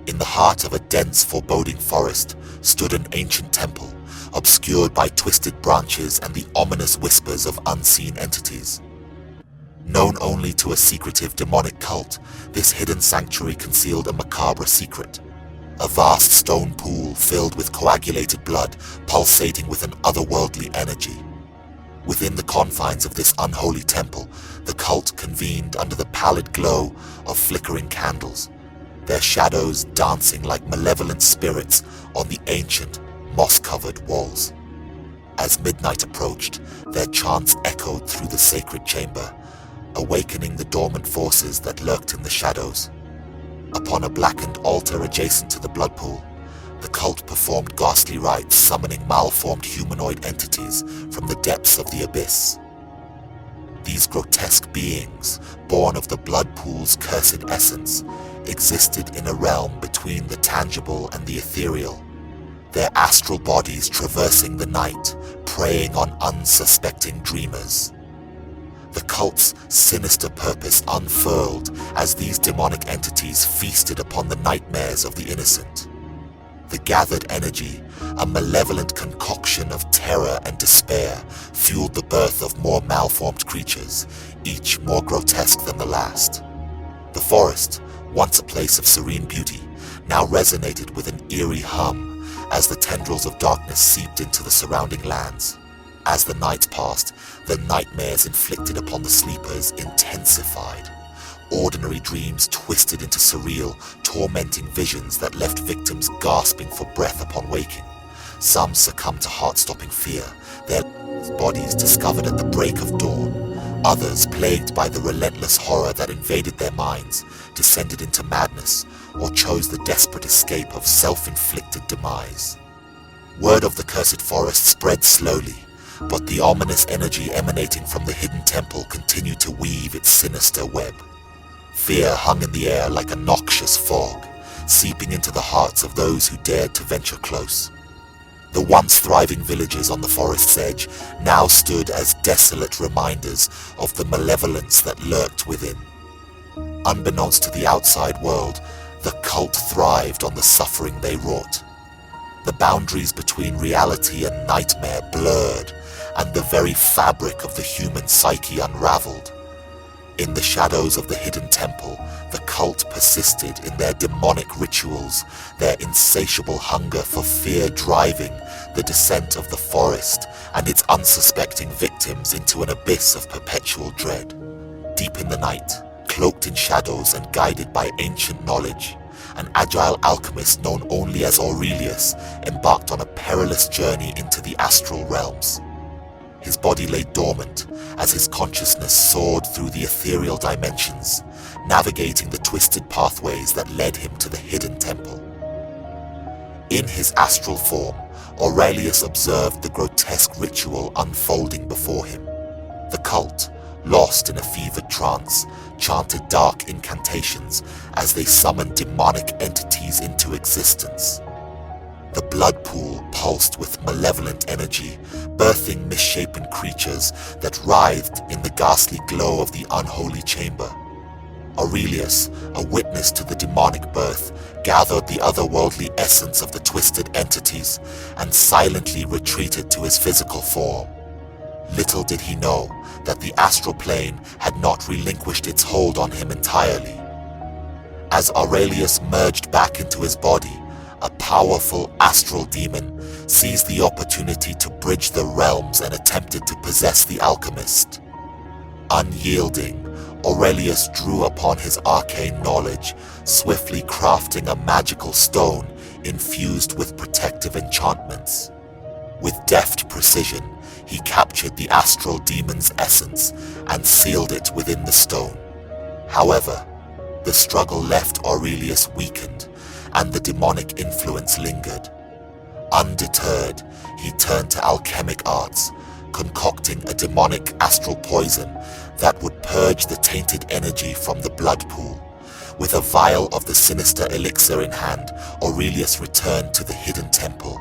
In the heart of a dense, foreboding forest stood an ancient temple, obscured by twisted branches and the ominous whispers of unseen entities. Known only to a secretive demonic cult, this hidden sanctuary concealed a macabre secret. A vast stone pool filled with coagulated blood, pulsating with an otherworldly energy. Within the confines of this unholy temple, the cult convened under the pallid glow of flickering candles, their shadows dancing like malevolent spirits on the ancient, moss-covered walls. As midnight approached, their chants echoed through the sacred chamber, awakening the dormant forces that lurked in the shadows. Upon a blackened altar adjacent to the blood pool, the cult performed ghastly rites summoning malformed humanoid entities from the depths of the abyss. These grotesque beings, born of the blood pool's cursed essence, existed in a realm between the tangible and the ethereal, their astral bodies traversing the night, preying on unsuspecting dreamers. The cult's sinister purpose unfurled as these demonic entities feasted upon the nightmares of the innocent. The gathered energy, a malevolent concoction of terror and despair, fueled the birth of more malformed creatures, each more grotesque than the last. The forest, once a place of serene beauty, now resonated with an eerie hum as the tendrils of darkness seeped into the surrounding lands. As the night passed, the nightmares inflicted upon the sleepers intensified. Ordinary dreams twisted into surreal, tormenting visions that left victims gasping for breath upon waking. Some succumbed to heart-stopping fear, their bodies discovered at the break of dawn. Others, plagued by the relentless horror that invaded their minds, descended into madness or chose the desperate escape of self-inflicted demise. Word of the cursed forest spread slowly, but the ominous energy emanating from the hidden temple continued to weave its sinister web. Fear hung in the air like a noxious fog, seeping into the hearts of those who dared to venture close. The once thriving villages on the forest's edge now stood as desolate reminders of the malevolence that lurked within. Unbeknownst to the outside world, the cult thrived on the suffering they wrought. The boundaries between reality and nightmare blurred, and the very fabric of the human psyche unraveled. In the shadows of the hidden temple, the cult persisted in their demonic rituals, their insatiable hunger for fear driving the descent of the forest and its unsuspecting victims into an abyss of perpetual dread. Deep in the night, cloaked in shadows and guided by ancient knowledge, an agile alchemist known only as Aurelius embarked on a perilous journey into the astral realms. His body lay dormant as his consciousness soared through the ethereal dimensions, navigating the twisted pathways that led him to the hidden temple. In his astral form, Aurelius observed the grotesque ritual unfolding before him. The cult, lost in a fevered trance, chanted dark incantations as they summoned demonic entities into existence. The blood pool pulsed with malevolent energy, birthing misshapen creatures that writhed in the ghastly glow of the unholy chamber. Aurelius, a witness to the demonic birth, gathered the otherworldly essence of the twisted entities and silently retreated to his physical form. Little did he know that the astral plane had not relinquished its hold on him entirely. As Aurelius merged back into his body, a powerful astral demon seized the opportunity to bridge the realms and attempted to possess the alchemist. Unyielding, Aurelius drew upon his arcane knowledge, swiftly crafting a magical stone infused with protective enchantments. With deft precision, he captured the astral demon's essence and sealed it within the stone. However, the struggle left Aurelius weakened, and the demonic influence lingered. Undeterred, he turned to alchemic arts, concocting a demonic astral poison that would purge the tainted energy from the blood pool. With a vial of the sinister elixir in hand, Aurelius returned to the hidden temple.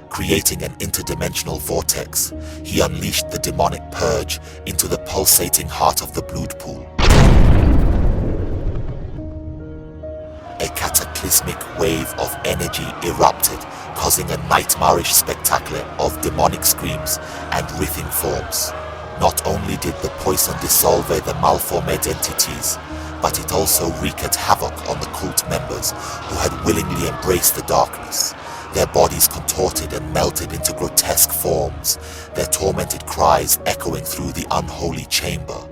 Creating an interdimensional vortex, he unleashed the demonic purge into the pulsating heart of the blood pool. A cataclysm cataclysmic wave of energy erupted, causing a nightmarish spectacle of demonic screams and writhing forms. Not only did the poison dissolve the malformed entities, but it also wreaked havoc on the cult members who had willingly embraced the darkness. Their bodies contorted and melted into grotesque forms, their tormented cries echoing through the unholy chamber.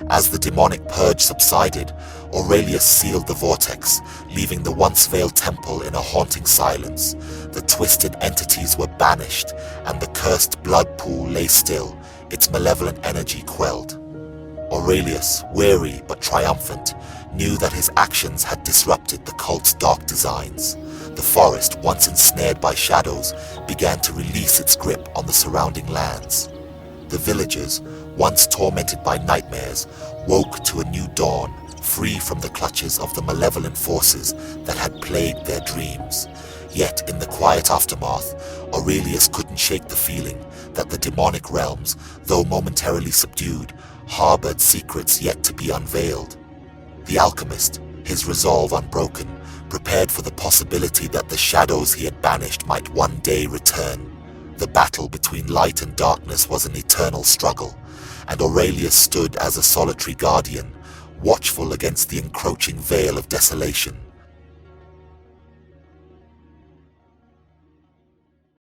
As the demonic purge subsided, Aurelius sealed the vortex, leaving the once veiled temple in a haunting silence. The twisted entities were banished, and the cursed blood pool lay still, its malevolent energy quelled. Aurelius, weary but triumphant, knew that his actions had disrupted the cult's dark designs. The forest, once ensnared by shadows, began to release its grip on the surrounding lands. The villagers, once tormented by nightmares, woke to a new dawn, free from the clutches of the malevolent forces that had plagued their dreams. Yet in the quiet aftermath, Aurelius couldn't shake the feeling that the demonic realms, though momentarily subdued, harbored secrets yet to be unveiled. The alchemist, his resolve unbroken, prepared for the possibility that the shadows he had banished might one day return. The battle between light and darkness was an eternal struggle, and Aurelius stood as a solitary guardian, watchful against the encroaching veil of desolation.